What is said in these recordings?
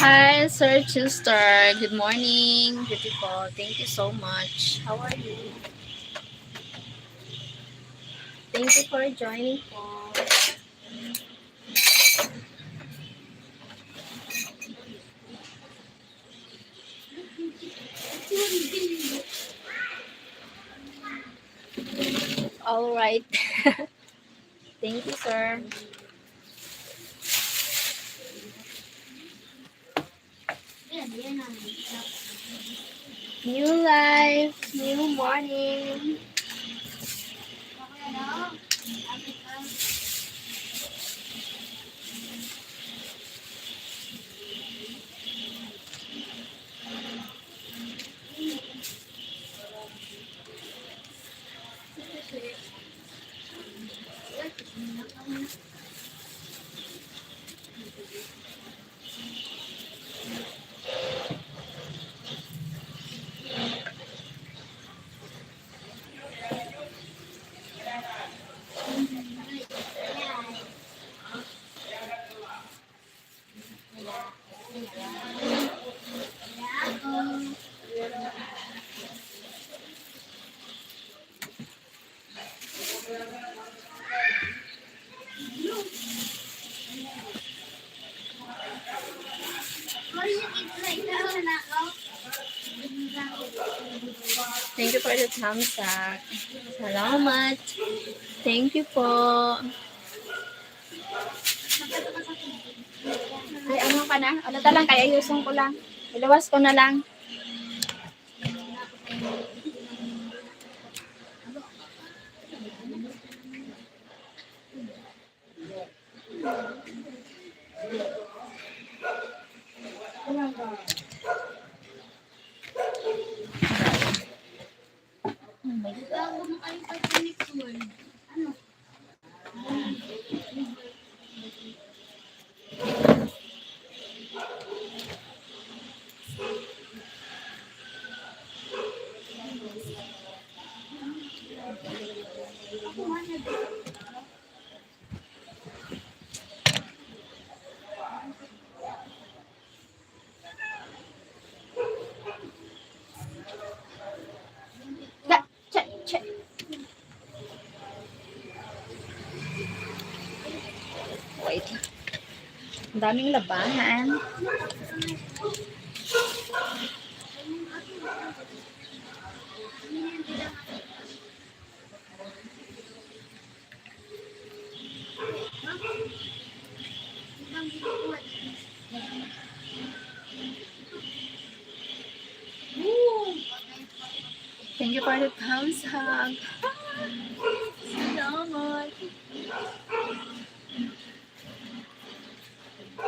Hi, Sir Chester. Good morning. Beautiful. Thank you so much. How are you? Thank you for joining po. All right. Thank you, sir. New life, new morning. Thank you for the thumbs up. Salamat. Thank you po. Ay, ano ka na? Ano ta lang, kaya ayusin ko lang. Ilawas ko na lang. Wait. Ang daming labahan. the thumbs up. Salamat.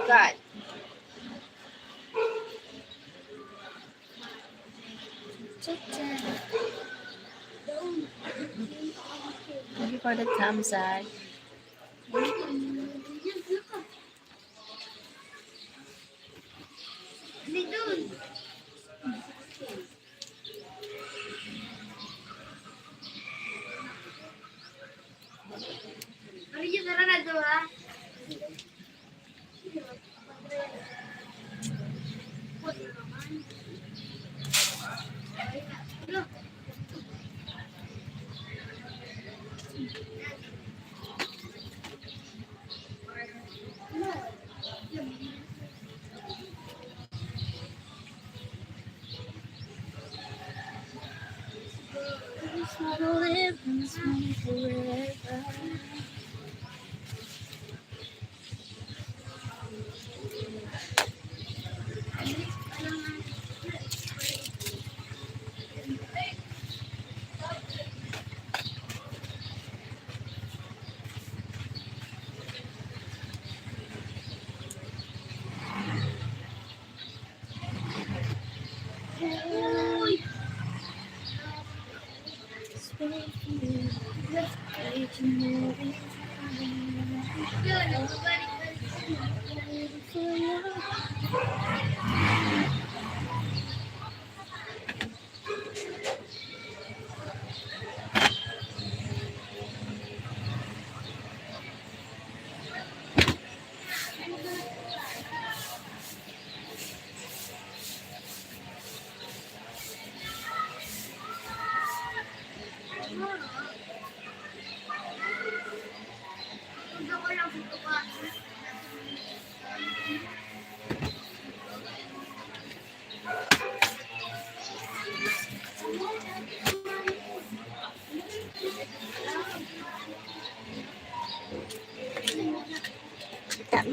God. Thank you for the thumbs up.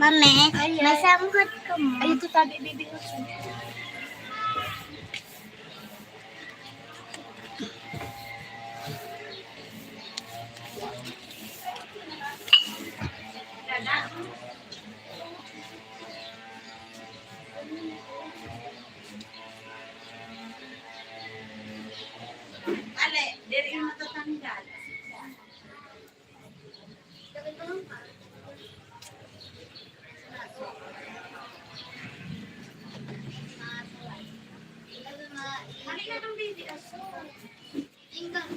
Mami, masamgot ko mo. Ay, ito tabi, baby ko siya. Ale, diri yung matatanggal. Halika ng baby aso. Tingnan.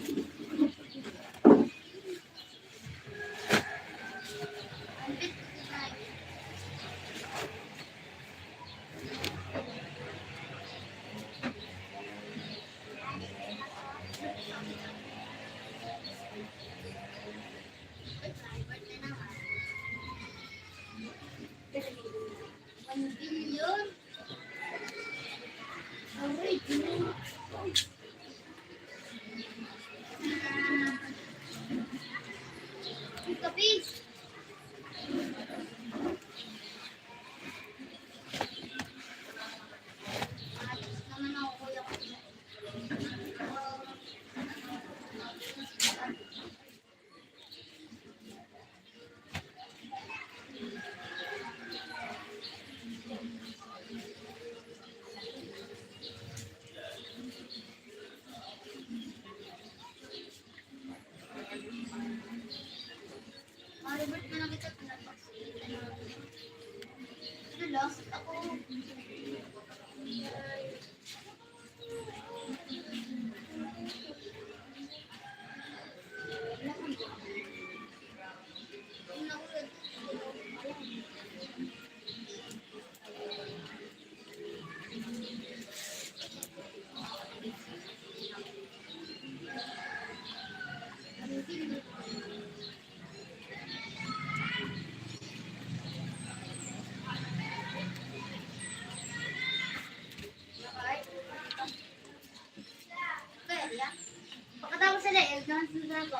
Pagkatapos sila, jangan sila ko.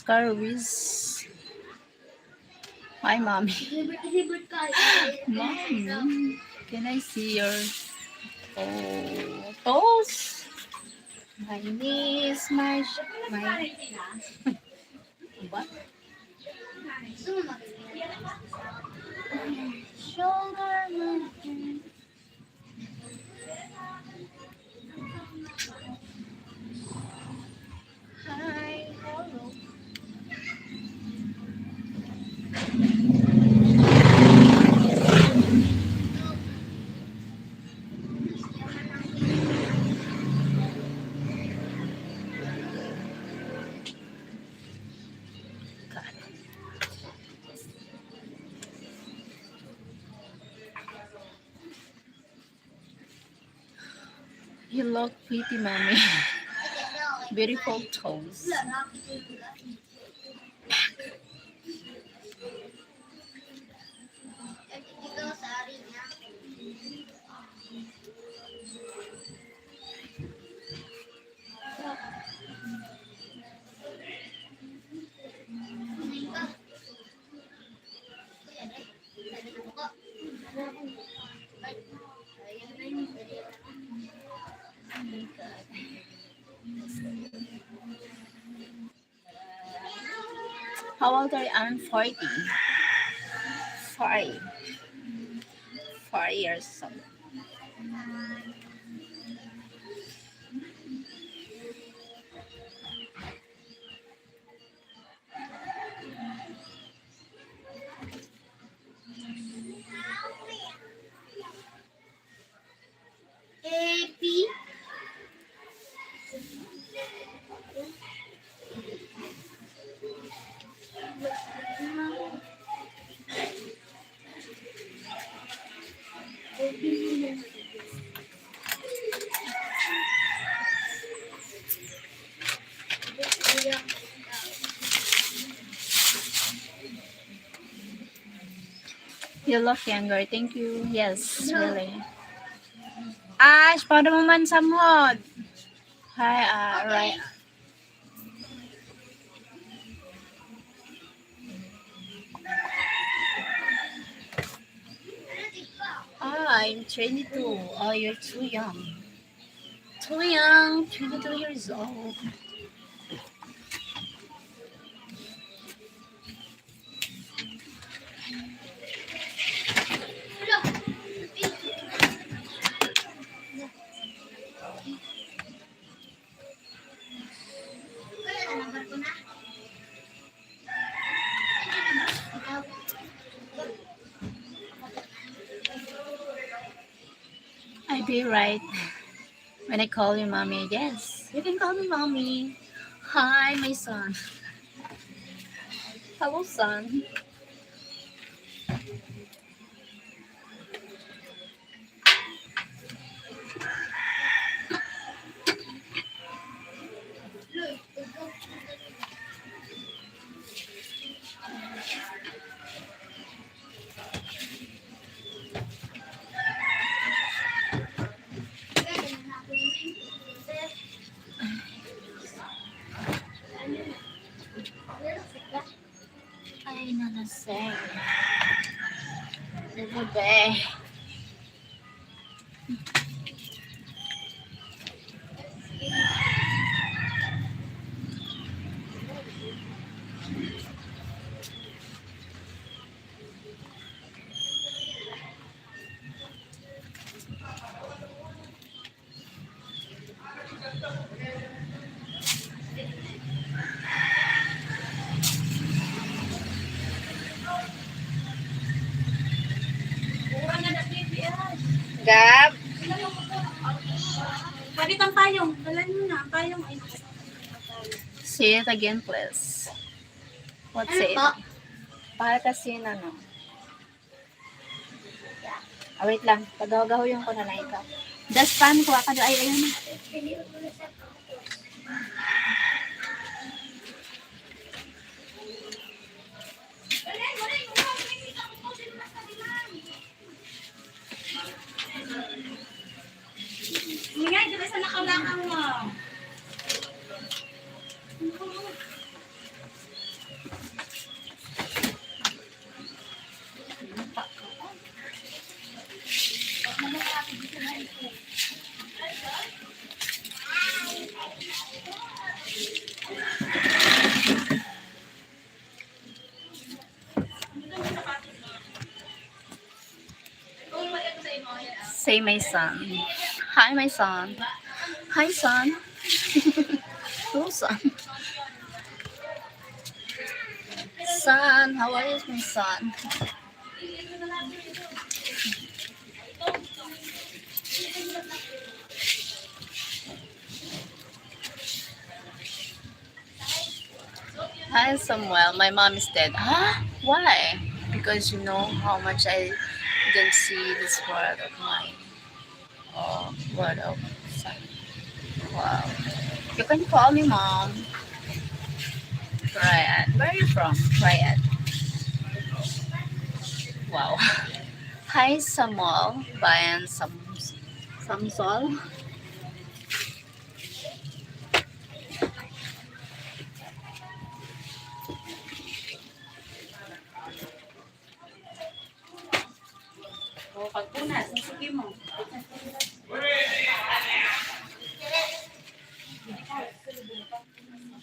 Oscar with my mommy. Hibert ka. Mommy, can I see your photos? My niece, my what? Shoulder, my hi, hello. God. You look pretty, mommy. Beautiful toes. How old are you? I'm 40. 40. 4 years old. AP. You look younger. Thank you. Yes, really. Ash, paano mo man samhod? Hi, right. I'm 22. Oh, you're too young. Too young. 22 years old. I'd be right when I call you mommy. Yes, you can call me mommy. Hi, my son. Hello, son. Ay, nalaseng. Bebe. Gab. Bakit ang payong? Dalan mo na. Ang payong ay Say it again, please. What's Ano it? po? Para kasi na, no? Wait lang. Pagaw-gahoy ko na lang ikaw. Daspan ko. Akado ay, ayun. Mingay, dito sa nakalakang mo. Say my son. Hi, my son. Hi, son. Hello, son. Son, how are you, my son? Hi, Samuel. My mom is dead. Huh? Why? Because you know how much I didn't see this word of mine. Oh, word of son. Wow. You can call me mom. Ryan. Where are you from? Ryan. Wow. Hi, Samuel. Bayan Samsol. O, pagpunas, nasuki mo.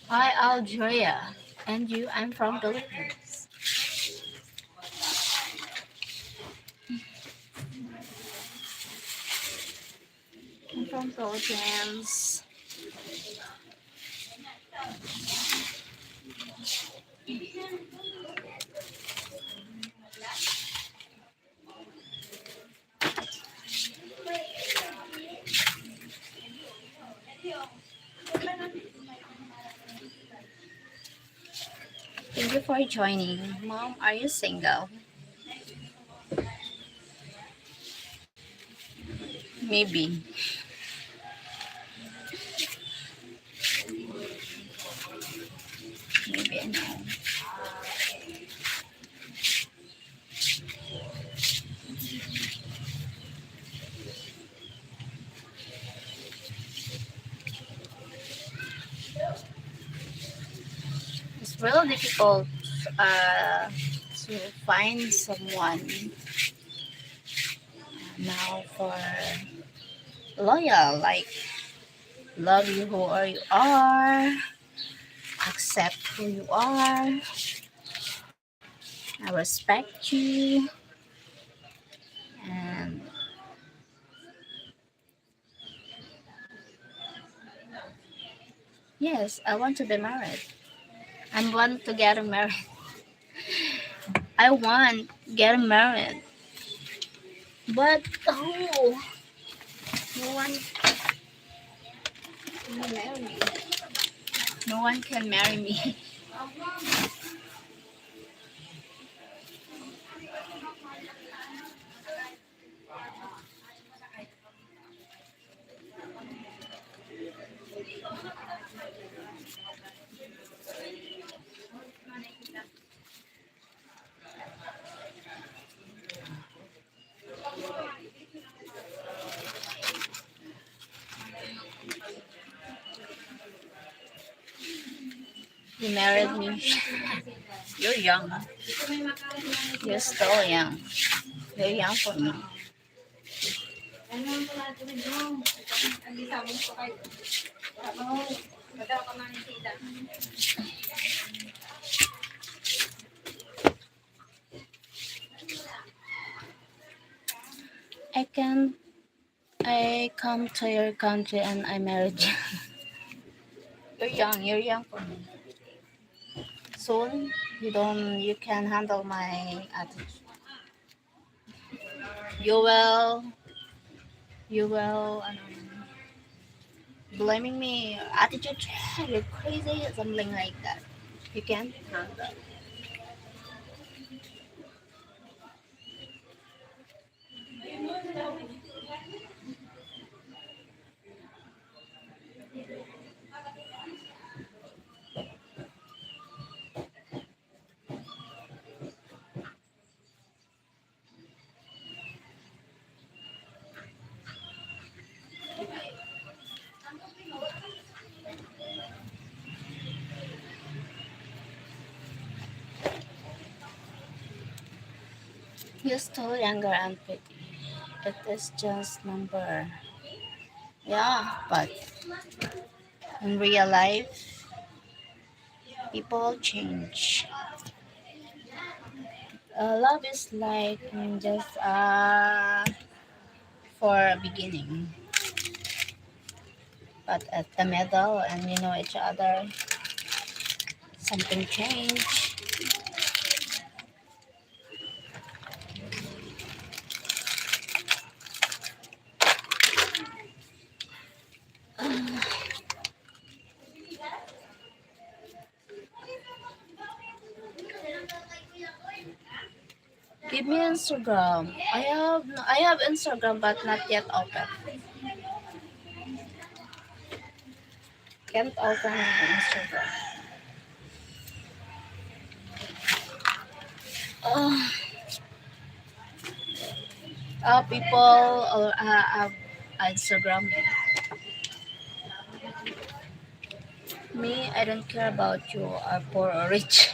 Hi, Algeria. And you? I'm from Philippines. I'm from Philippines. Thank you for joining. Mom, are you single? Maybe. Maybe I know. It's really difficult uh, to find someone now for loyal, like love you who are you are, accept who you are, I respect you, and yes, I want to be married. I want to get married. I want get married, but oh, no one can marry me. No one can marry me. You married me. You're young. You're still young. You're young for me. Ano ang tumatawid mo? Ang isang mo kayo. Ano? Madaw ka man sila. I can I come to your country and I married you. You're young. You're young for me. Soon you can handle my attitude. You will blaming me attitude. You're crazy, something like that. You can't handle. You're still younger and pretty. It is just number. Yeah, but in real life, people change. Love is like just for a beginning, but at the middle and you know each other, something changed. Give me Instagram. I have Instagram but not yet open. Can't open Instagram. Uh, People have Instagram me. Me, I don't care about you are poor or rich.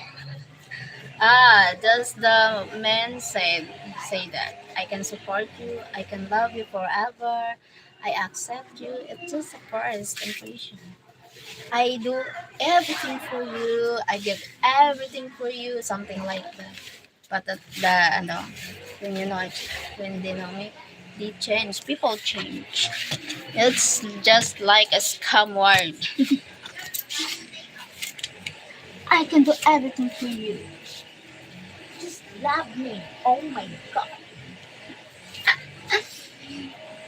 Does the man say that I can support you, I can love you forever, I accept you? It's just a first impression. I do everything for you, I give everything for you, something like that. But the ano, when you know when they know me, they change. People change. It's just like a scam word. I can do everything for you. Just love me. Oh my god.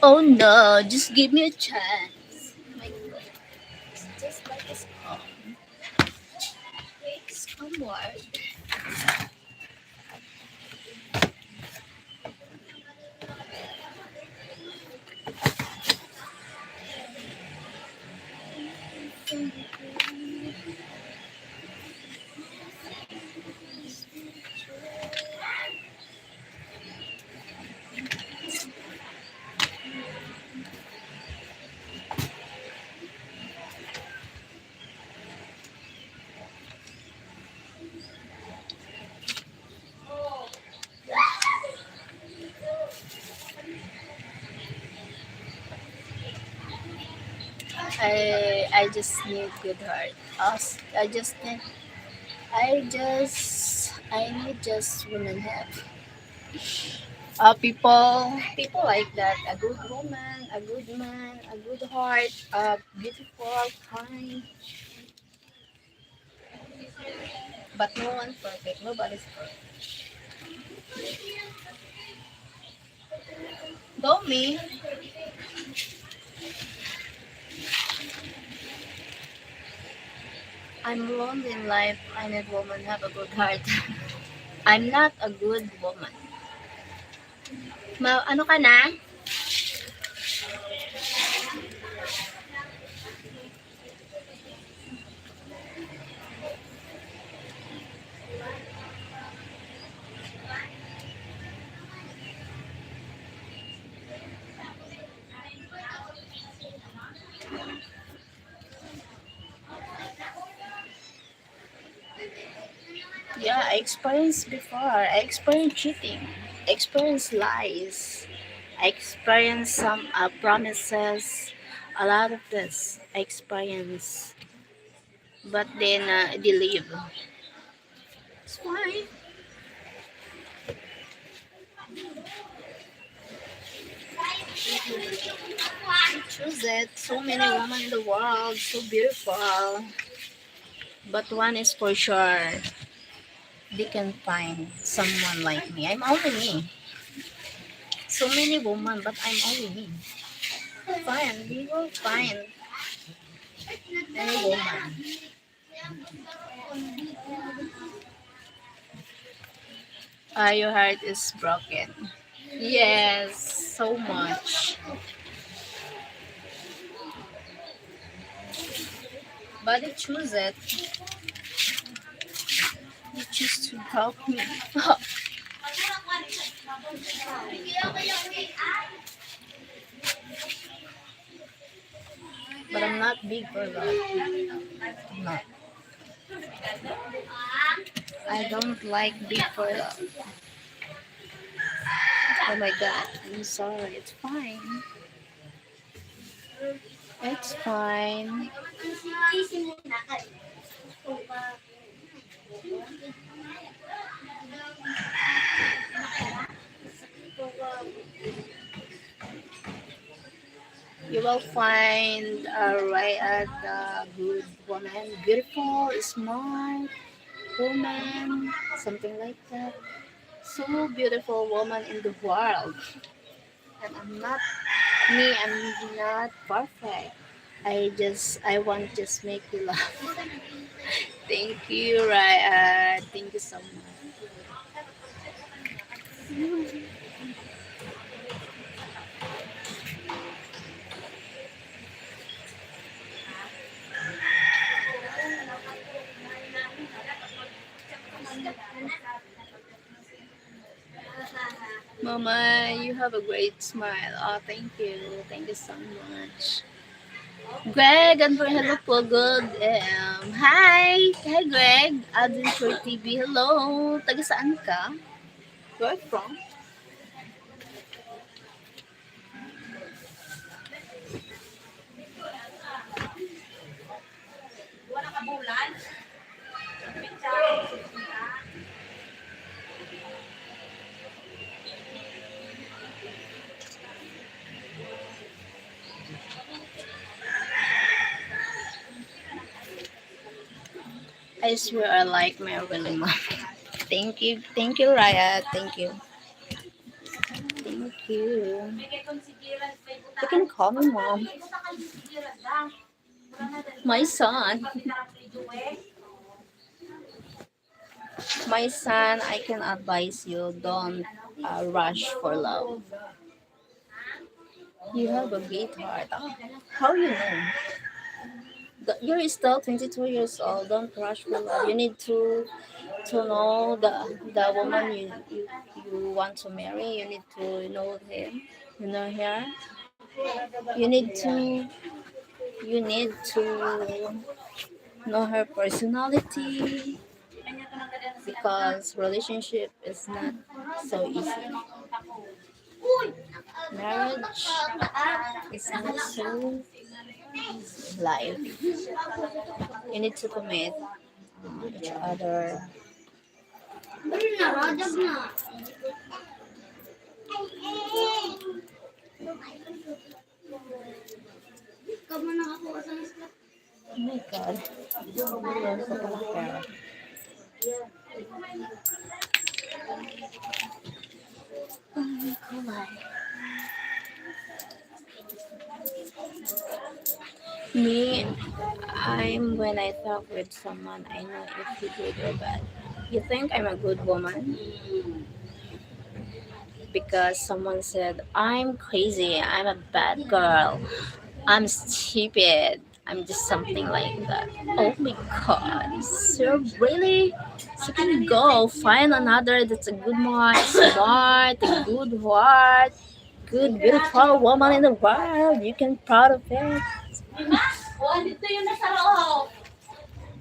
Oh no, just give me a chance. My god, it's just like a scam word. I just need good heart. I need just women have. People like that. A good woman, a good man, a good heart, beautiful, kind, but no one perfect. Nobody's perfect. Though me, I'm lonely in life. I need woman have a good heart. I'm not a good woman. Ano ka na? Yeah, I experienced before. I experienced cheating. I experienced lies. I experienced some promises. A lot of this I experienced. But then they leave. It's fine. Choose it. So many women in the world, so beautiful. But one is for sure, they can find someone like me. I'm only me. So many women, but I'm only me. Fine, we will find any woman. Your heart is broken. Yes, so much. But they choose it. They choose to help me. But I'm not big for love. I'm not. I don't like big for love. Oh my god, I'm sorry. It's fine. It's fine. You will find right at the good woman, beautiful, smart woman, something like that. So beautiful woman in the world. And I'm not perfect. I want just make you laugh. Thank you, Ryan. Thank you so much. Mama, you have a great smile. Oh, thank you. Thank you so much. Greg, and for hello po. Good. Hi. Hi, Greg. Adventure TV. Hello. Taga saan ka? Where from? Wala ka bulan? I swear I like my really mom. Thank you. Thank you, Raya. Thank you. Thank you. May kay konsideran, may You butaan. can call me mom. May buta ka konsideran da. Wala na dali. My son. My son, I can advise you don't rush for love. You have a great heart. How you know? You're still 22 years old. Don't rush for love. You need to know the woman you want to marry. You need to know him. You know her. You need to you need to know her personality because relationship is not so easy. Marriage is not so life. You need to commit each other. Oh my god. Me, I'm when I talk with someone, I know if he good or bad. You think I'm a good woman because someone said I'm crazy, I'm a bad girl, I'm stupid, I'm just something like that. Oh my god, so really? So can go find another that's a good one, smart, a good heart, good beautiful woman in the world. You can proud of it. Oh, dito yung nasa loob.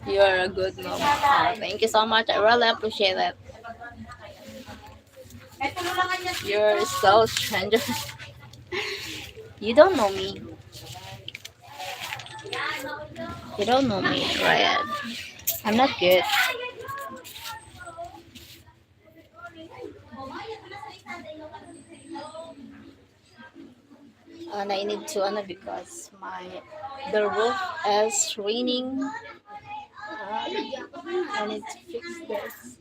You're a good mom. Oh, thank you so much. I really appreciate it. May tulungan niya. You're so stranger. You don't know me. You don't know me, Ryan. I'm not good. And I need to because the roof is raining. I need to fix this.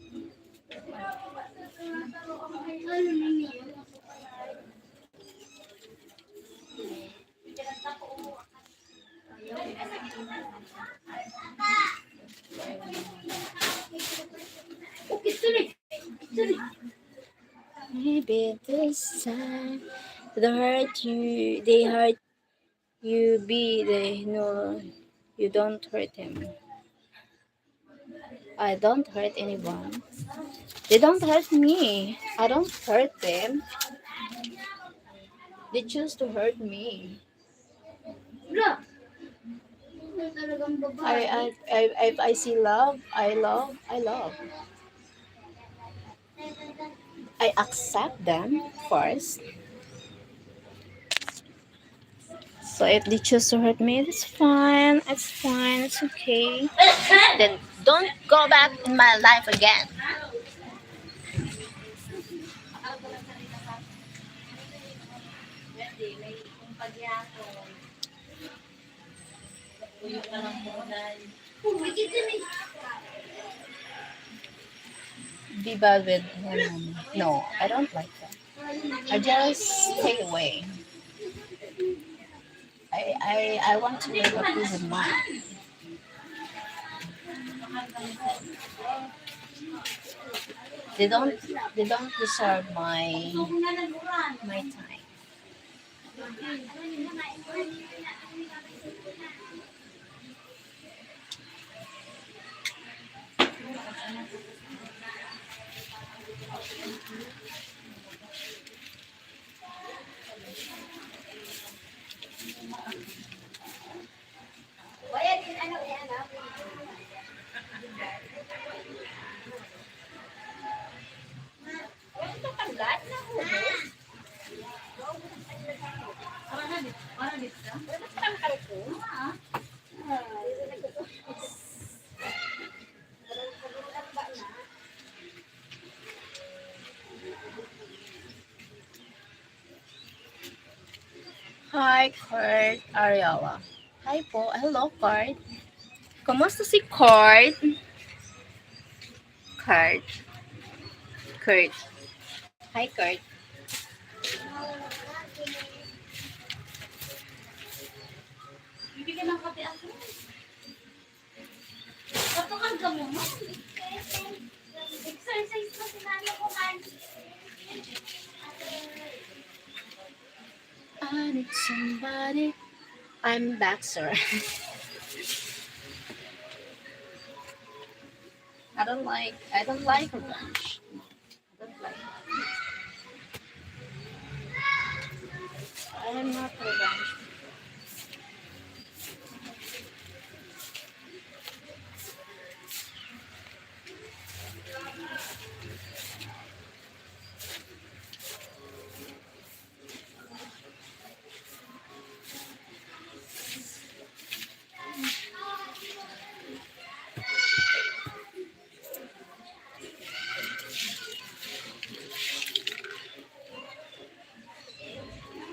Maybe this time they hurt you. They know you don't hurt him. I don't hurt anyone. They don't hurt me. I don't hurt them. They choose to hurt me. I see love. I love. I accept them first. So if they choose to hurt me, it's fine. It's fine. It's okay. Then don't go back in my life again. Pwede, may kung pagyapon. Puyo ka lang muna. Be bad with him. No, I don't like that. I just stay away. I want to live a peace of mind. They don't they don't deserve my time. Kaya din ano yan, ah. Ito tanggal na hubos. Para dito ka? Ito tanggal ko. Ah. Hi, Kurt Ariella. Hi po. Hello, Kurt. Kamusta si Kurt? Kurt. Kurt. Hi, Kurt. Bibigyan ng kape ako. Patukan ka mo, no? Exercise na sinalo ko man. I need somebody. I'm back, sir. I don't like revenge. I don't like I'm not revenge.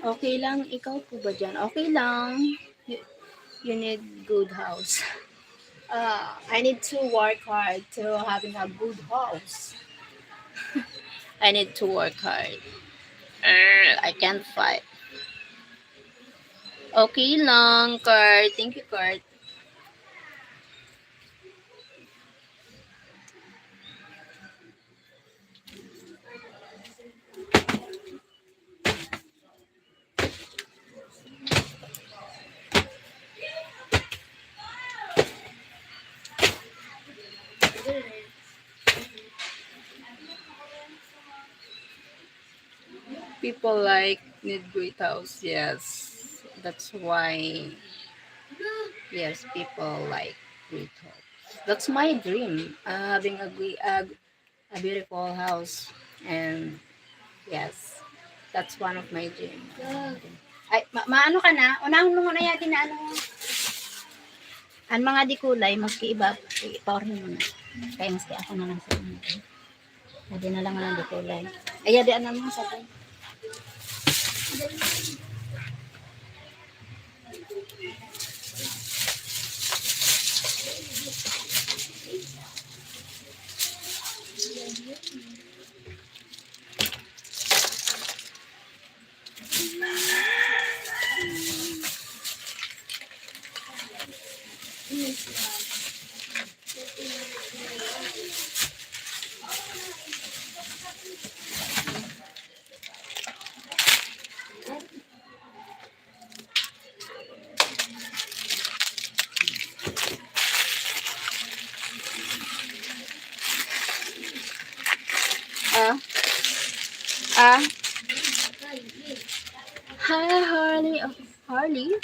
Okay lang, ikaw po ba dyan? Okay lang. You, you need good house. I need to work hard to having a good house. I need to work hard. I can't fight. Okay lang, Kurt. Thank you, Kurt. People like need great house. Yes, that's why. Yes, people like great house. That's my dream. Having a beautiful house, and yes, that's one of my dream. Ay, maano ka na? Unahon mo na yatin na ano. Ang mga di kulay, maski iba, itorhin mo na. Kaya maski ako na lang sa inyo. Hindi na lang ang di kulay. Ay, di ano mo sabay. Ah, ah. Hi, Harley. Oh, Harley?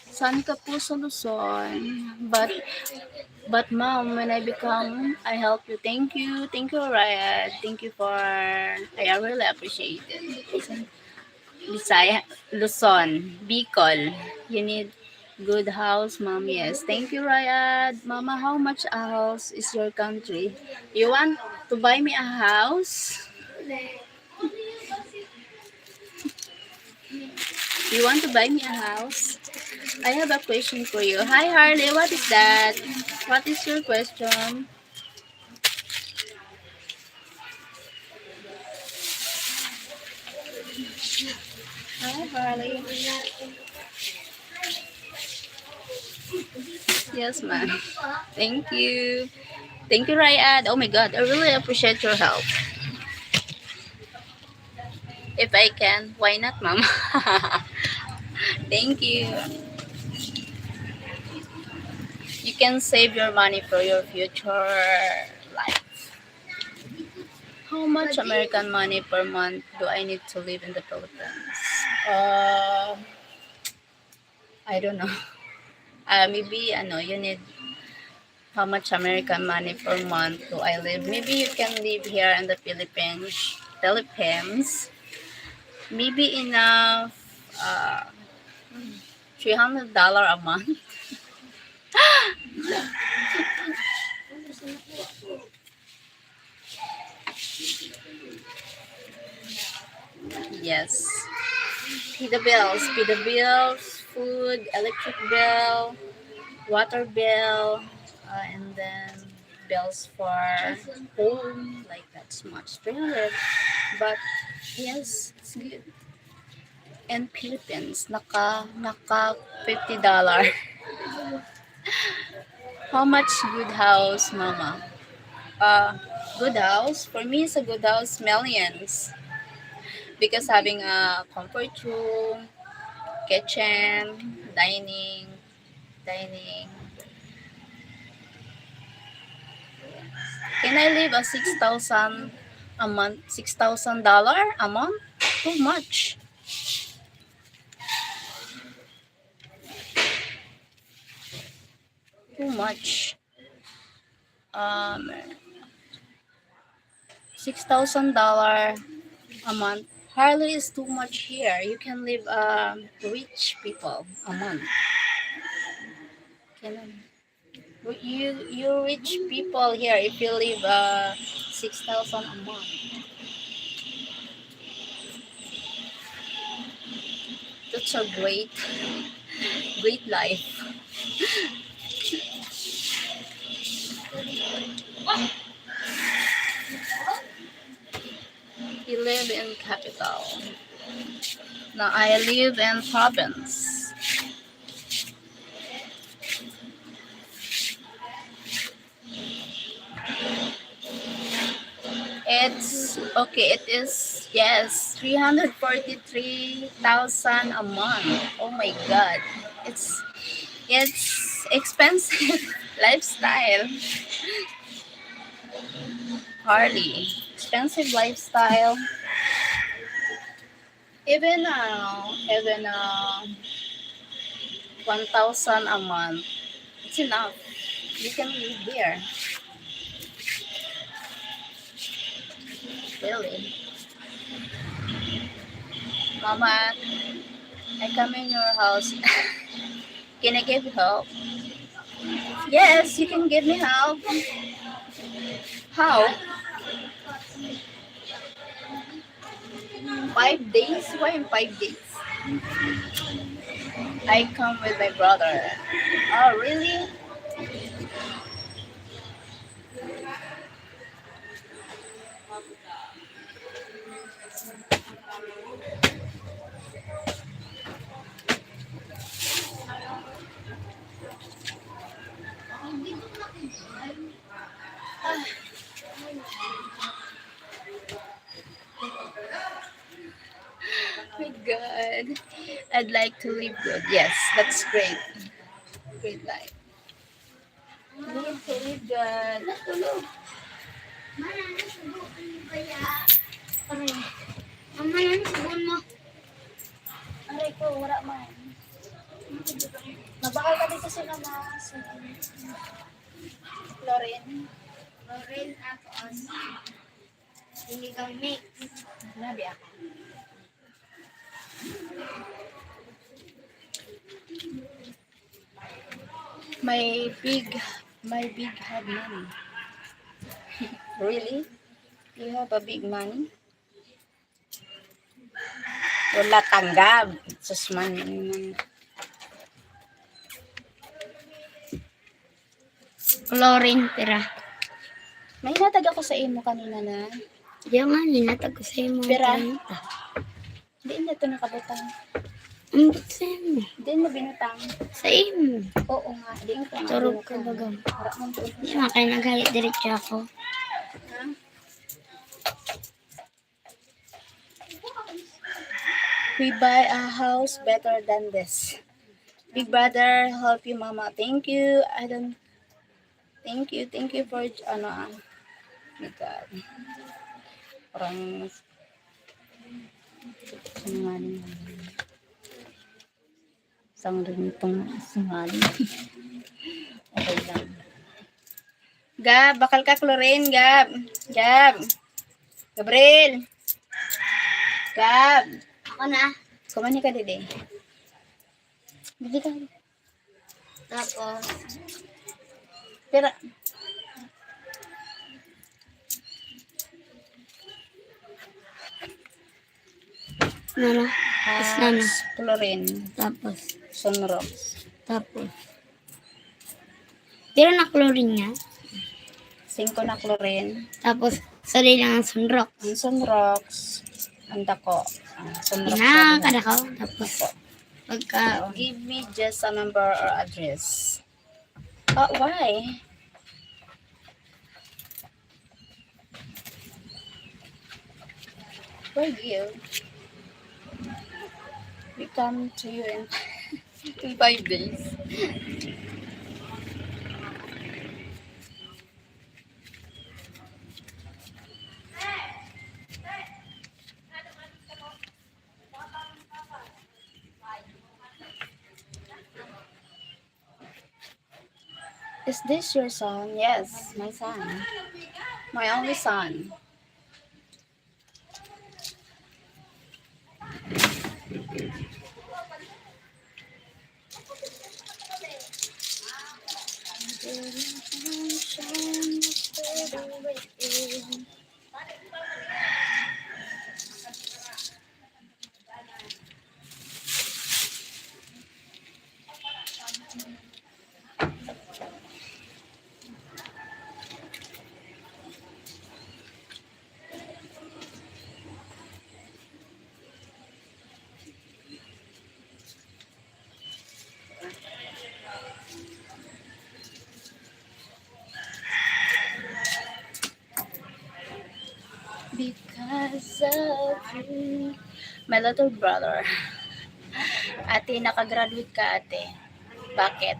Saan ka po sa Luzon? But mom, when I become, I help you. Thank you, Ryan. Thank you for, I really appreciate it. Bisaya, Luzon, Bicol. You need good house, mom. Yes. Thank you, Ryan. Mama, how much a house is your country? You want to buy me a house? You want to buy me a house? I have a question for you. Hi Harley, what is that? What is your question? Hi Harley. Yes, ma'am. Thank you. Thank you, Rayad. Oh my God, I really appreciate your help. If I can, why not, ma'am? Thank you. You can save your money for your future life. How much American money per month do I need to live in the Philippines? Uh, I don't know. Maybe ano, you need how much American money per month do I live? Maybe you can live here in the Philippines. Philippines. Maybe enough. $300 a month. Yes. Pay the bills, food, electric bill, water bill, and then bills for home, like that's much 300. But yes, it's good. And Philippines, naka $50. How much good house, mama? Uh, Good house for me is a good house millions because having a comfort room, kitchen, dining. Can I live a 6,000 a month? $6,000 a month? Too much. Too much. Um, $6,000 a month. Hardly is too much here. You can live rich people a month. Can you rich people here if you live 6,000 a month. That's a great life. You live in capital. Now I live in province. It's okay. It is yes, 343,000 a month. Oh my God, it's expensive lifestyle. Hardly expensive lifestyle. Even 1,000 a month. It's enough. You can live here. Really, Mama. I come in your house. Can I give you help? Yes, you can give me help. How? 5 days? Why in 5 days? I come with my brother. Oh, really? My God. I'd like to live good. Yes, that's great. Great life. Need to live good. Natulog. Aray. Mama, yan, sabon mo. Aray ko, wala man. Nabakal ka dito sila na si Lauren. Lauren at us. Hindi kami mix. Nabi ako. My big, my big have money. Really? You have a big money? Wala tanggab. Susman. Chlorine pera. May natag ako sa imo kanina na. Diyan nga, ninatag ko sa imo. Pera. Di na ito nakabutang. Ang sa imo. Di na binutang. Sa imo. Oo nga. Di ko nga Turog ka binutang. bagam. Para mong turog. Di man kayo nagalit diretso ako. We buy a house better than this. Big brother, help you mama. Thank you. I don't. Thank you for ano my God. Parang sinungaling. Isang rin itong sinungaling. Okay lang. Gab, bakal ka chlorine, Gab. Gab. Gabriel. Gab. Ako na. Kumani ka dide. Dide ka. Tapos, Pero, ano? Tapos na na. chlorine. Tapos, Sunrocks. tapos. Pero na chlorine nga. 5 na chlorine. Tapos, sorry lang ang sunrock. Ang sunrocks. Ang dako. Sunrocks. Nakakada ko. Tapos, pagka, Give me just a number or address. Oh, why? For you. We come to you in 5 days. Is this your son? Yes, my son. My only son. Because of you. My little brother. Ate, nakagraduate ka ate. Bakit?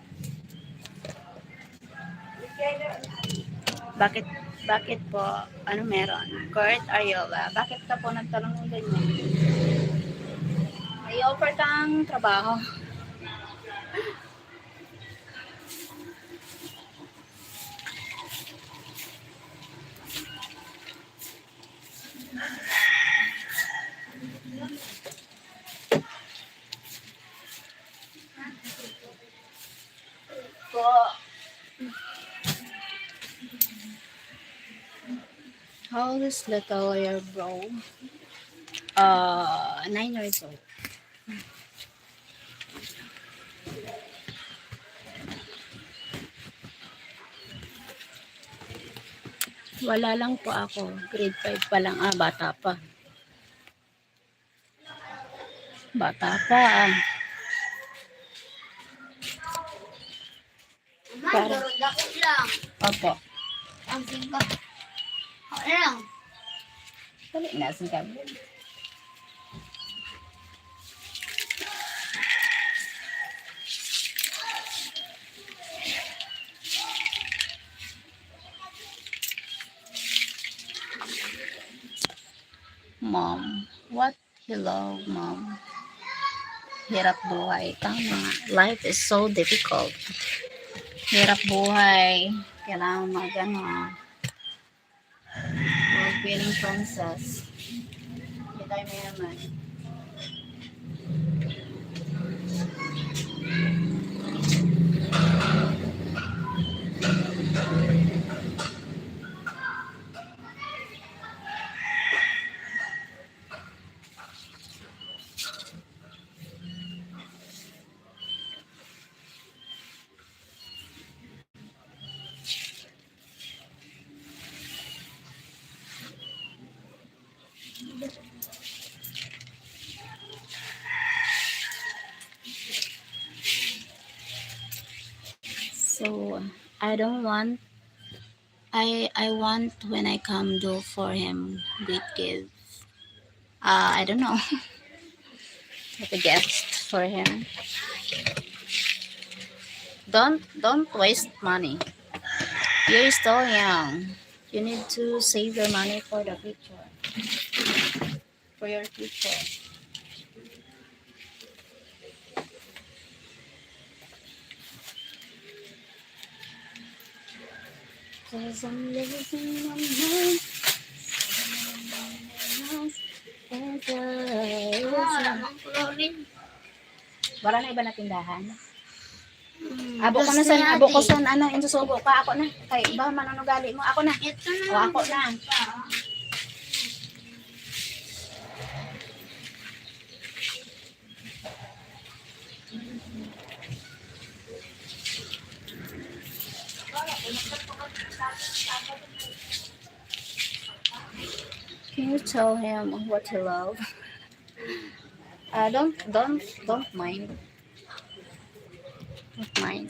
Bakit? Bakit po? Ano meron? Kurt Ariola. Bakit ka po nagtanong ng ganyan? May offer kang trabaho. Po. How old is little your bro? 9 years old. Wala lang po ako. Grade 5 pa lang. Bata pa. Bata pa. Para. dakot lang. Opo. Ang singka. Ako na lang. Dali na, singkab. Mom, what? Hello, Mom. Hirap buhay. Tama. Life is so difficult. Hirap buhay. Kailangan mag-ano. Feeling princess. Hindi tayo may naman. I don't want. I want when I come do for him great gift. I don't know. Like a gift for him. Don't waste money. You're still young. You need to save your money for the future. For your future. 'Cause I'm losing my mind. Wala mang chlorine. Wala na iba na tindahan. Abo ko Dos na ni san, abo ko ate. san, ano, insusubo ka, ako na. Kay, ba, manunugali mo, ako na. Ito na O, lang. ako na. Can you tell him what you love? Don't mind. Don't mind. Don't mind.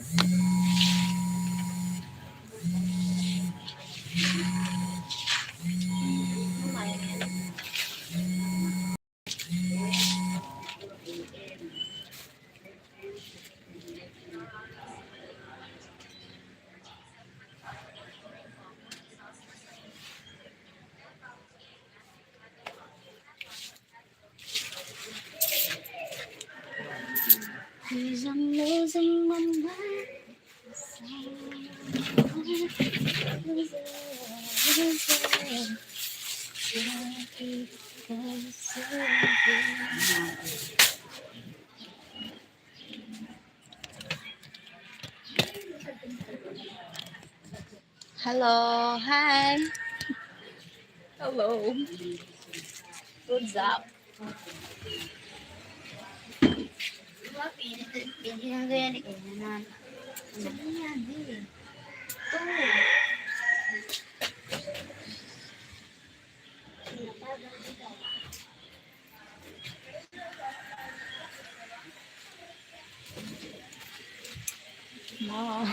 Cause I'm losing my mind. Hello, hi. Hello. What's up? Diba, pinagaya ni Kanan. Sabi niya, di. Ito. No,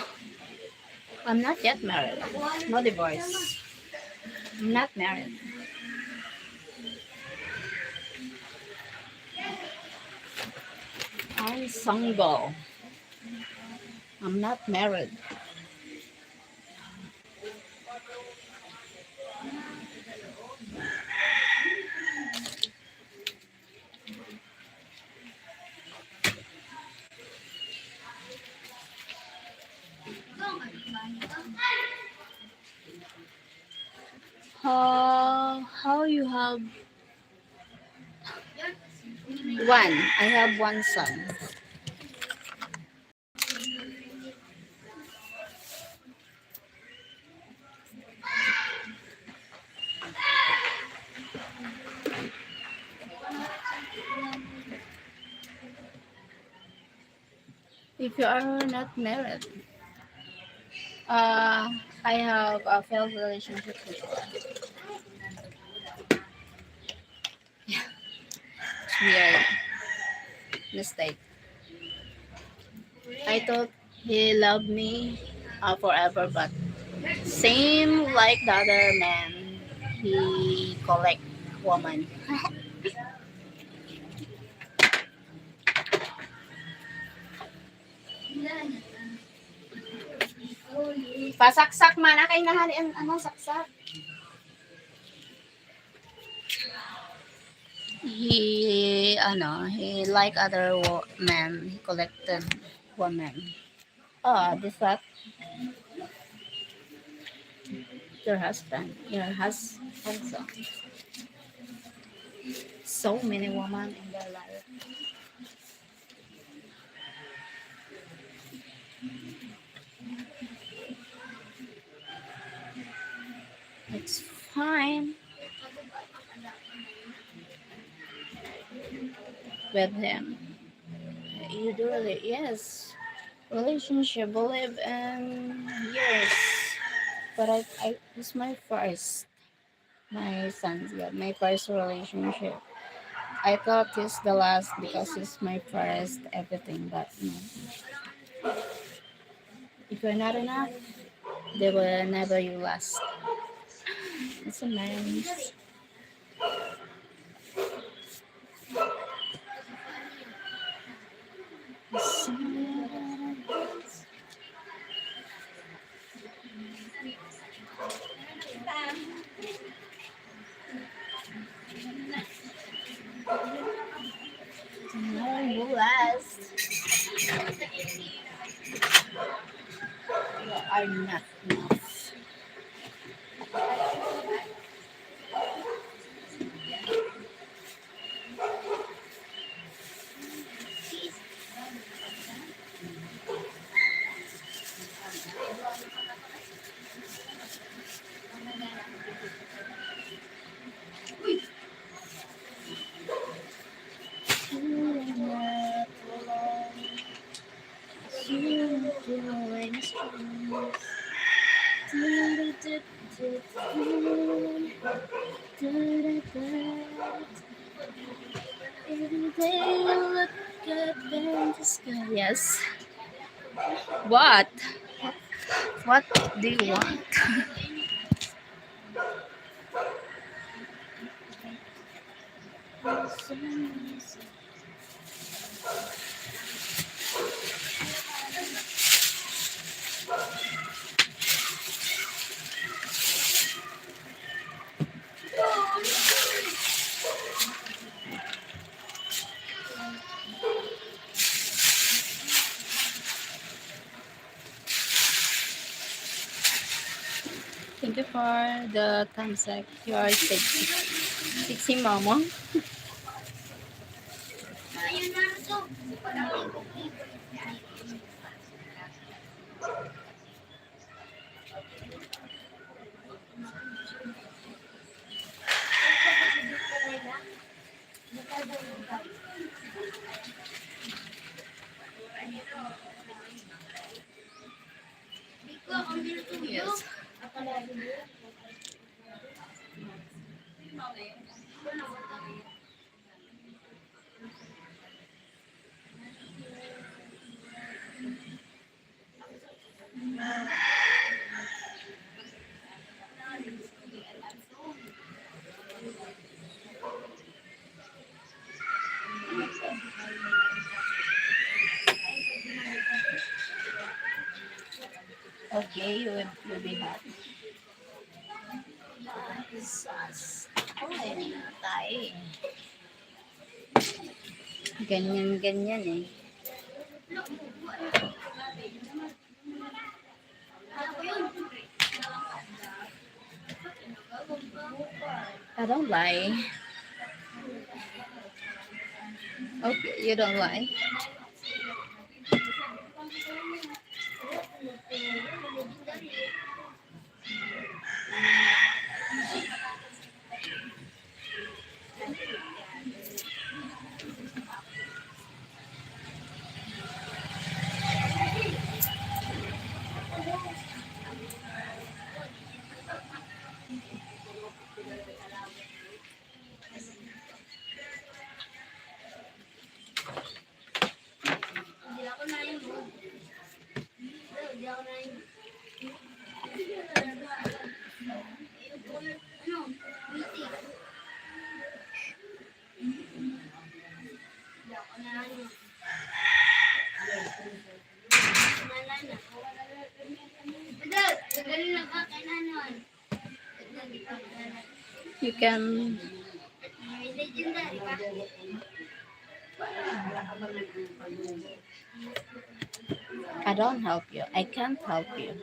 I'm not yet married. No divorce. I'm not married. I'm single. I'm not married. How you have one? I have one son. If you are not married, uh, I have a failed relationship before. It's weird mistake. I thought he loved me forever, but same like the other man, he collect woman. Pasaksak man, kay nahali ang ano saksak. He like other men, he collected women. Oh, this that your husband, your husband. So many women in their life. It's fine with him. You do really, yes. Relationship, believe in years. But it's my first, my son's, yeah, my first relationship. I thought it's the last because it's my first everything, but no. If you're not enough, They will never you last. It's so nice. No, you last. You are not enough. You are not alone. You are doing strong. Do, do, do, do, do, do, do. Every day I look up in the sky. Yes. What? What do you want? Thank you for the thumbs up. You are sexy. Sexy mama. Yes. Okay, you'll be happy. Sas. Ay, tayo eh. Ganyan-ganyan eh. I don't lie. Okay, you don't lie. You can. I don't help you. I can't help you.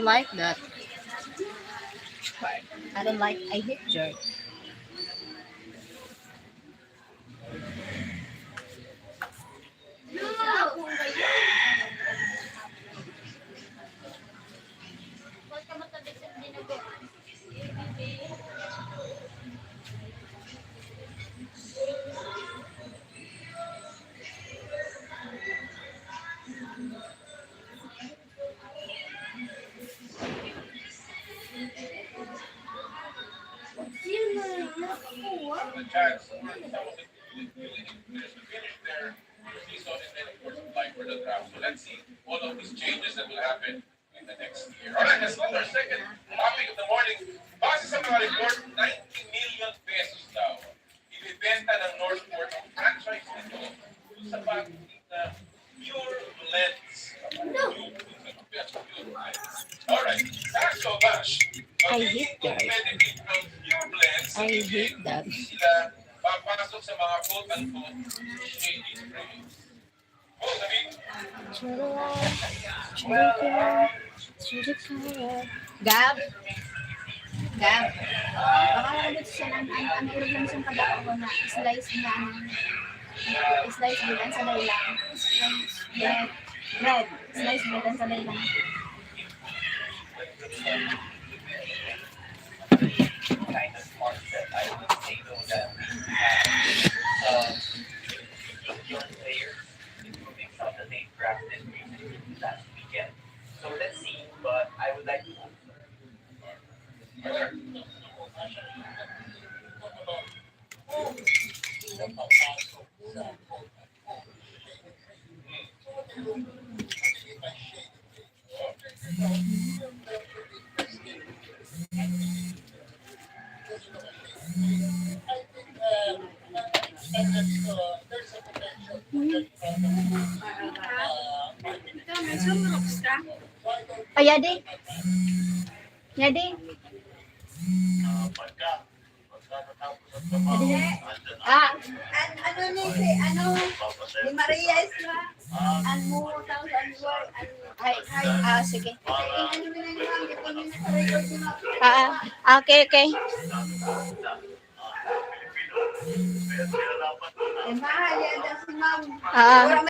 don't like that part. I don't like. I hate jerk. Huwag ka matabik sa dinaguan. The chance for some of the players to finish their season and then of course apply for the draft. So let's see all of these changes that will happen in the next year. All right, let's go to our second topic of the morning. Base sa mga report, 90 million pesos daw ibibenta ng Northport ang franchise nito sa pagiging na pure blends. All right, so Bash, I hate magiging that. competitive ang pure blends I hate that. hindi sila papasok sa mga quote-unquote shady trades. Oh, David, Gab, Gab. Baka nalabot siya ng ang urog lang siyang kadako na slice na slice bilan sa daylang. Bread. Slice bilan sa daylang. Kind of smart that I would say though that uh, young players, including some that they drafted recently last weekend. So let's see, but I would like to Oh, Yadi. Yadi. Ano ni si ano ni Maria Isla? Ano thousand word Ay, sige. ano na lang ito ni sa record mo. Okay, okay. Eh mahal yan si ma'am. Ah.